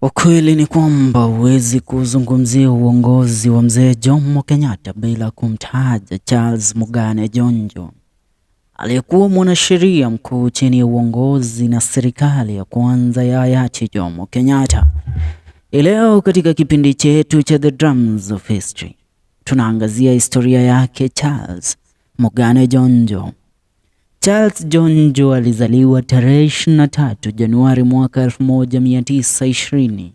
Ukweli ni kwamba huwezi kuzungumzia uongozi wa mzee Jomo Kenyatta bila kumtaja Charles Mugane Njonjo, aliyekuwa mwanasheria mkuu chini ya uongozi na serikali ya kwanza ya hayati Jomo Kenyatta. Leo katika kipindi chetu cha The Drums of History, tunaangazia historia yake Charles Mugane Njonjo. Charles Njonjo alizaliwa tarehe 23 Januari mwaka 1920,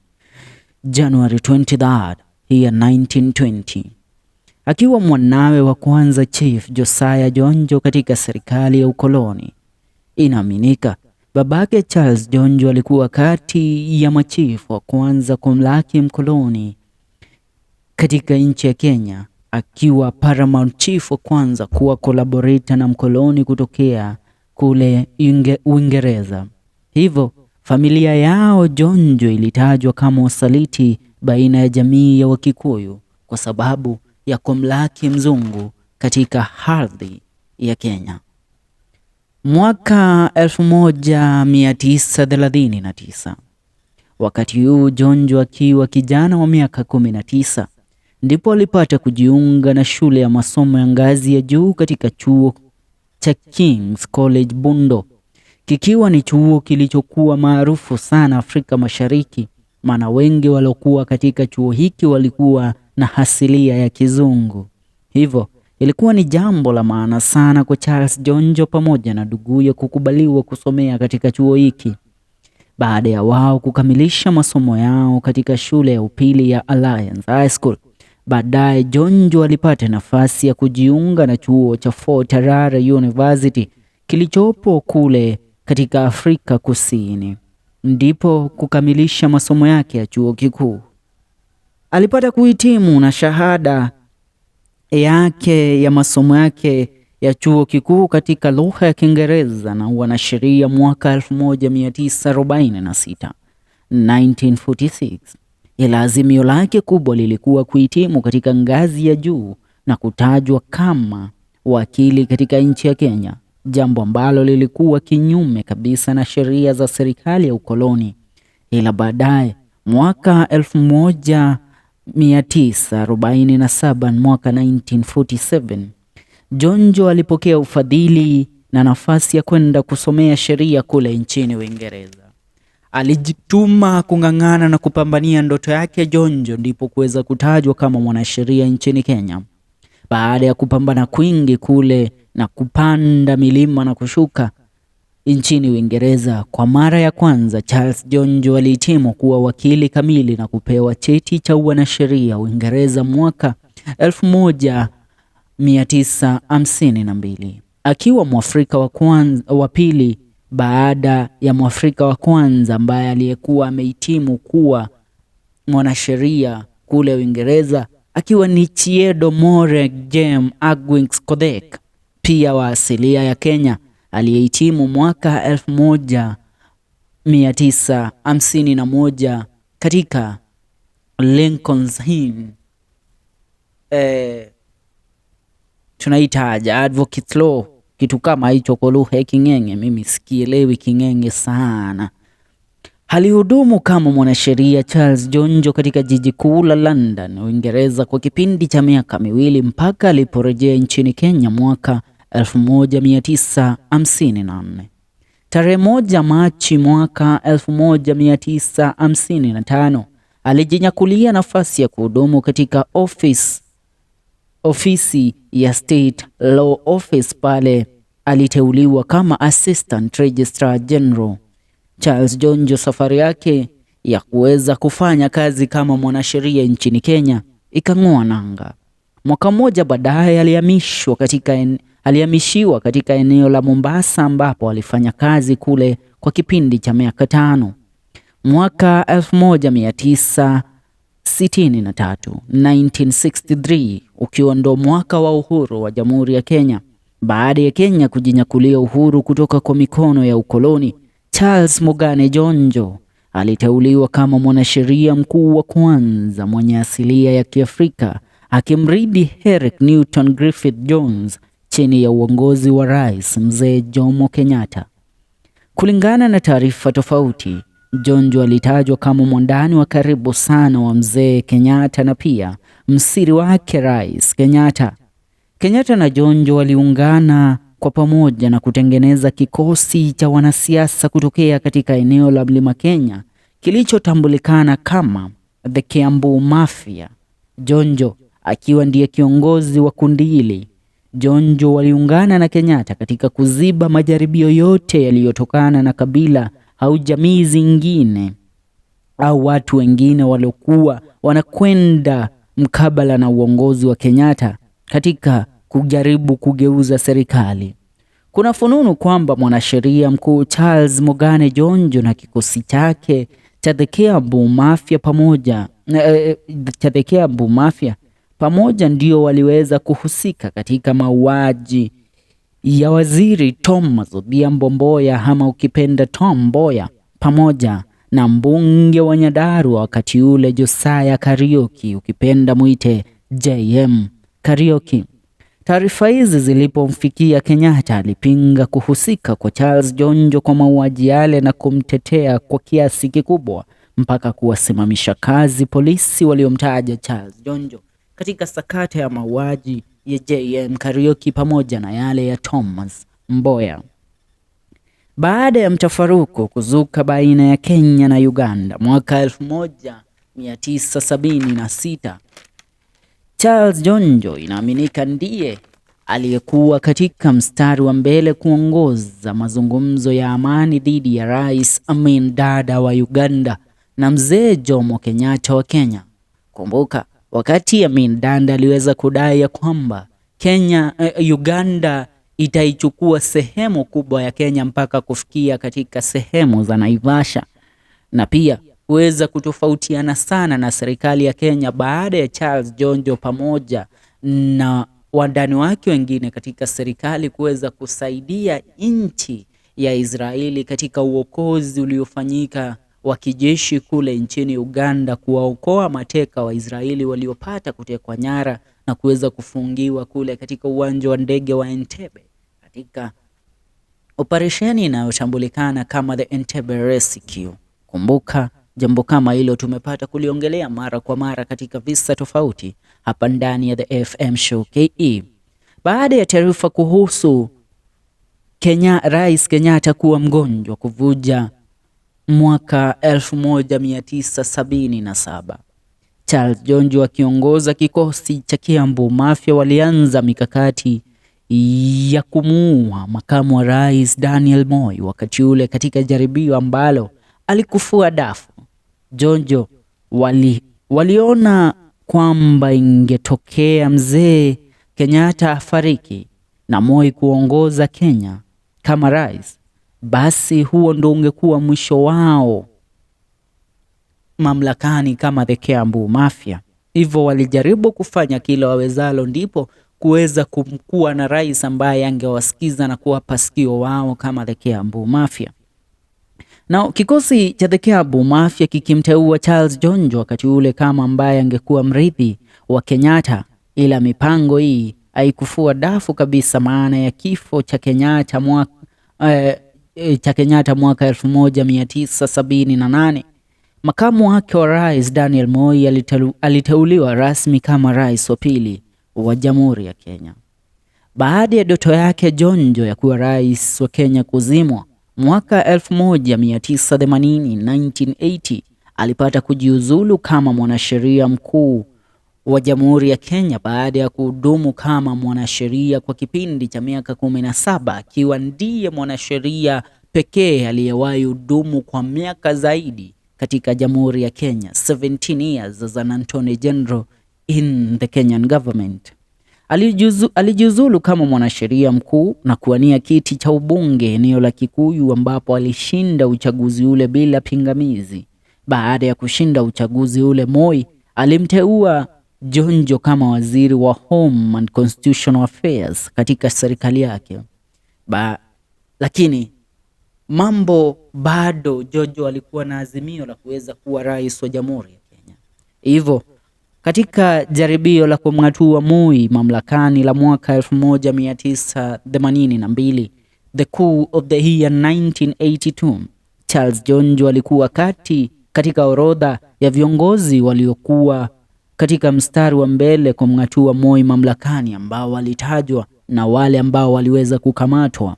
January 23rd, year 1920. Akiwa mwanawe wa kwanza Chief Josiah Njonjo katika serikali ya ukoloni. Inaaminika babake Charles Njonjo alikuwa kati ya machifu wa kwanza kumlaki mkoloni katika nchi ya Kenya, akiwa paramount chief wa kwanza kuwa collaborator na mkoloni kutokea kule Uingereza. Hivyo familia yao Njonjo ilitajwa kama usaliti baina ya jamii ya Wakikuyu kwa sababu ya kumlaki mzungu katika ardhi ya Kenya. Mwaka 1939, wakati huu Njonjo akiwa kijana wa miaka 19, ndipo alipata kujiunga na shule ya masomo ya ngazi ya juu katika chuo cha King's College Bundo, kikiwa ni chuo kilichokuwa maarufu sana Afrika Mashariki, maana wengi waliokuwa katika chuo hiki walikuwa na asilia ya kizungu. Hivyo ilikuwa ni jambo la maana sana kwa Charles Njonjo pamoja na nduguye kukubaliwa kusomea katika chuo hiki. Baada ya wao kukamilisha masomo yao katika shule ya upili ya Alliance High School, baadaye Njonjo alipata nafasi ya kujiunga na chuo cha Fort Harare University kilichopo kule katika Afrika Kusini, ndipo kukamilisha masomo yake ya chuo kikuu. Alipata kuhitimu na shahada yake ya masomo yake ya chuo kikuu katika lugha ya Kiingereza na wanasheria mwaka 1946, 1946. Ila azimio lake kubwa lilikuwa kuhitimu katika ngazi ya juu na kutajwa kama wakili katika nchi ya Kenya, jambo ambalo lilikuwa kinyume kabisa na sheria za serikali ya ukoloni. Ila baadaye mwaka 1947, mwaka 1947, Njonjo alipokea ufadhili na nafasi ya kwenda kusomea sheria kule nchini Uingereza. Alijituma kung'ang'ana na kupambania ndoto yake Njonjo, ndipo kuweza kutajwa kama mwanasheria nchini Kenya. Baada ya kupambana kwingi kule na kupanda milima na kushuka nchini Uingereza, kwa mara ya kwanza Charles Njonjo alihitimu kuwa wakili kamili na kupewa cheti cha wanasheria Uingereza mwaka 1952, akiwa Mwafrika wa pili baada ya Mwafrika wa kwanza ambaye aliyekuwa amehitimu kuwa mwanasheria kule Uingereza, akiwa ni Chiedo More Jem Agwings Kodhek, pia wa asilia ya Kenya, aliyehitimu mwaka 1951 katika Lincoln's Inn, tunaitaja advocate law, kitu kama hicho kwa lugha ya King'enge. Mimi sikielewi King'enge sana. Alihudumu kama mwanasheria Charles Njonjo katika jiji kuu la London, Uingereza kwa kipindi cha miaka miwili mpaka aliporejea nchini Kenya mwaka 1954. Tarehe 1 Machi mwaka 1955 alijinyakulia nafasi ya kuhudumu katika ofisi ya State Law Office. Pale aliteuliwa kama Assistant Registrar General. Charles Njonjo safari yake ya kuweza kufanya kazi kama mwanasheria nchini Kenya ikang'oa nanga. Mwaka mmoja baadaye alihamishiwa katika eneo la Mombasa, ambapo alifanya kazi kule kwa kipindi cha miaka 5. Mwaka 1963, 1963, ukiwa ndo mwaka wa uhuru wa Jamhuri ya Kenya, baada ya Kenya kujinyakulia uhuru kutoka kwa mikono ya ukoloni, Charles Mugane Njonjo aliteuliwa kama mwanasheria mkuu wa kwanza mwenye asilia ya Kiafrika, akimridi Eric Newton Griffith Jones chini ya uongozi wa Rais Mzee Jomo Kenyatta. Kulingana na taarifa tofauti, Njonjo alitajwa kama mwandani wa karibu sana wa mzee Kenyatta na pia msiri wake Rais Kenyatta. Kenyatta na Njonjo waliungana kwa pamoja na kutengeneza kikosi cha wanasiasa kutokea katika eneo la Mlima Kenya kilichotambulikana kama The Kiambu Mafia. Njonjo akiwa ndiye kiongozi wa kundi hili. Njonjo waliungana na Kenyatta katika kuziba majaribio yote yaliyotokana na kabila au jamii zingine au watu wengine waliokuwa wanakwenda mkabala na uongozi wa Kenyatta katika kujaribu kugeuza serikali. Kuna fununu kwamba mwanasheria mkuu Charles Mugane Njonjo na kikosi chake cha The Kiambu Mafia pamoja ndio waliweza kuhusika katika mauaji ya waziri Thomas Odhiambo Mboya ama ukipenda Tom Mboya pamoja na mbunge wa Nyandarua wakati ule Josiah Kariuki ukipenda muite JM Kariuki. Taarifa hizi zilipomfikia Kenyatta alipinga kuhusika kwa Charles Njonjo kwa mauaji yale na kumtetea kwa kiasi kikubwa mpaka kuwasimamisha kazi polisi waliomtaja Charles Njonjo katika sakata ya mauaji ya JM Kariuki pamoja na yale ya Thomas Mboya. Baada ya mtafaruku kuzuka baina ya Kenya na Uganda mwaka 1976, Charles Njonjo inaaminika ndiye aliyekuwa katika mstari wa mbele kuongoza mazungumzo ya amani dhidi ya Rais Amin Dada wa Uganda na mzee Jomo Kenyatta wa Kenya. Kumbuka, wakati Amin Dada aliweza kudai ya kwamba Uganda itaichukua sehemu kubwa ya Kenya mpaka kufikia katika sehemu za Naivasha na pia kuweza kutofautiana sana na serikali ya Kenya baada ya Charles Njonjo pamoja na wandani wake wengine katika serikali kuweza kusaidia nchi ya Israeli katika uokozi uliofanyika wa kijeshi kule nchini Uganda kuwaokoa mateka wa Israeli waliopata kutekwa nyara na kuweza kufungiwa kule katika uwanja wa ndege wa Entebbe katika operesheni inayotambulikana kama the Entebbe Rescue. Kumbuka jambo kama hilo tumepata kuliongelea mara kwa mara katika visa tofauti hapa ndani ya the FM show KE. Baada ya taarifa kuhusu Rais Kenyatta kuwa mgonjwa kuvuja mwaka 1977, Charles Njonjo akiongoza kikosi cha Kiambu Mafia walianza mikakati ya kumuua makamu wa rais Daniel Moi wakati ule katika jaribio ambalo alikufua dafu. Njonjo waliona kwamba ingetokea mzee Kenyatta afariki na Moi kuongoza Kenya kama rais, basi huo ndo ungekuwa mwisho wao mamlakani kama the Kiambu Mafia. Hivyo walijaribu kufanya kila wawezalo ndipo kuweza kumkuwa na rais ambaye angewasikiza na kuwapa sikio wao kama the Kiambu Mafia. Na kikosi cha the Kiambu Mafia kikimteua Charles Njonjo wakati ule kama ambaye angekuwa mrithi wa Kenyatta, ila mipango hii haikufua dafu kabisa, maana ya kifo cha Kenyatta mwaka 1978. Makamu wake wa rais Daniel Moi aliteuliwa rasmi kama rais wa pili wa Jamhuri ya Kenya. Baada ya ndoto yake Njonjo ya kuwa rais wa Kenya kuzimwa mwaka 1980 alipata kujiuzulu kama mwanasheria mkuu wa Jamhuri ya Kenya baada ya kuhudumu kama mwanasheria kwa kipindi cha miaka 17, akiwa ndiye mwanasheria pekee aliyewahi hudumu kwa miaka zaidi katika Jamhuri ya Kenya, 17 years as an Attorney General in the Kenyan government. Alijiuzulu kama mwanasheria mkuu na kuwania kiti cha ubunge eneo la Kikuyu ambapo alishinda uchaguzi ule bila pingamizi. Baada ya kushinda uchaguzi ule, Moi alimteua Njonjo kama waziri wa Home and Constitutional Affairs katika serikali yake. Lakini mambo bado, Njonjo alikuwa na azimio la kuweza kuwa rais wa Jamhuri ya Kenya. Hivyo katika jaribio la kumng'atua Moi mamlakani la mwaka 1982, the coup of the year 1982, Charles Njonjo alikuwa katika orodha ya viongozi waliokuwa katika mstari wa mbele kumng'atua Moi mamlakani, ambao walitajwa na wale ambao waliweza kukamatwa.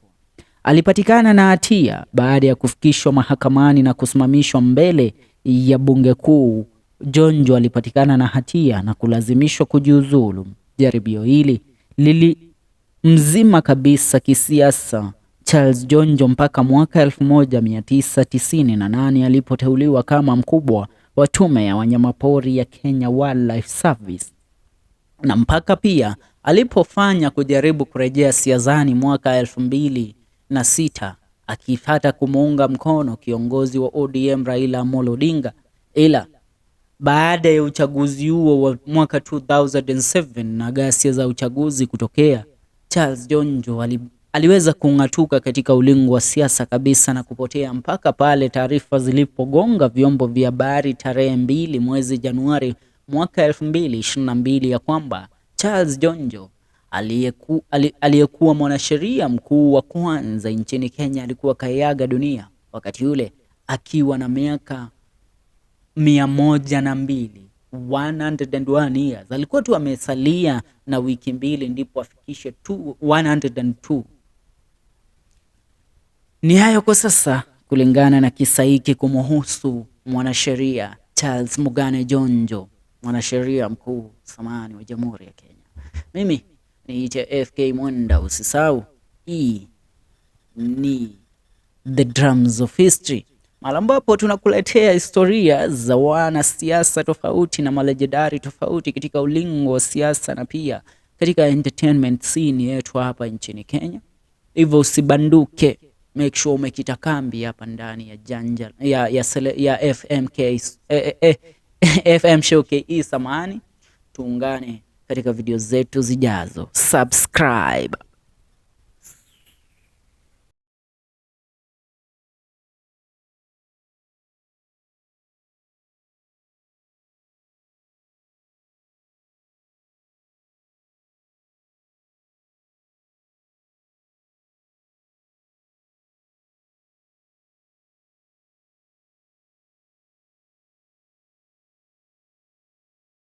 Alipatikana na hatia baada ya kufikishwa mahakamani na kusimamishwa mbele ya bunge kuu. Njonjo alipatikana na hatia na kulazimishwa kujiuzulu. Jaribio hili lilimzima kabisa kisiasa Charles Njonjo mpaka mwaka 1998 alipoteuliwa kama mkubwa wa tume ya wanyamapori ya Kenya Wildlife Service, na mpaka pia alipofanya kujaribu kurejea siasani mwaka 2006 akifata kumuunga mkono kiongozi wa ODM Raila Amolo Odinga. Ila baada ya uchaguzi huo wa mwaka 2007 na ghasia za uchaguzi kutokea, Charles Njonjo aliweza kung'atuka katika ulingo wa siasa kabisa na kupotea mpaka pale taarifa zilipogonga vyombo vya habari tarehe 2 mwezi Januari mwaka 2022 ya kwamba Charles Njonjo aliyekuwa mwanasheria mkuu wa kwanza nchini Kenya alikuwa kaiaga dunia, wakati ule akiwa na miaka 102, 101 years. Alikuwa tu amesalia na wiki mbili ndipo afikishe 102. Ni hayo kwa sasa kulingana na kisa hiki kumuhusu mwanasheria Charles Mugane Njonjo, mwanasheria mkuu zamani wa Jamhuri ya Kenya. Mimi ni FK Mwenda. Usisahau hii ni The Drums of History, mahali ambapo tunakuletea historia za wanasiasa tofauti na malejendari tofauti katika ulingo wa siasa na pia katika entertainment scene yetu hapa nchini Kenya. Hivyo usibanduke, make sure umekita kambi hapa ndani ya janja ya FM Show KE samani. Tuungane katika video zetu zijazo. Subscribe.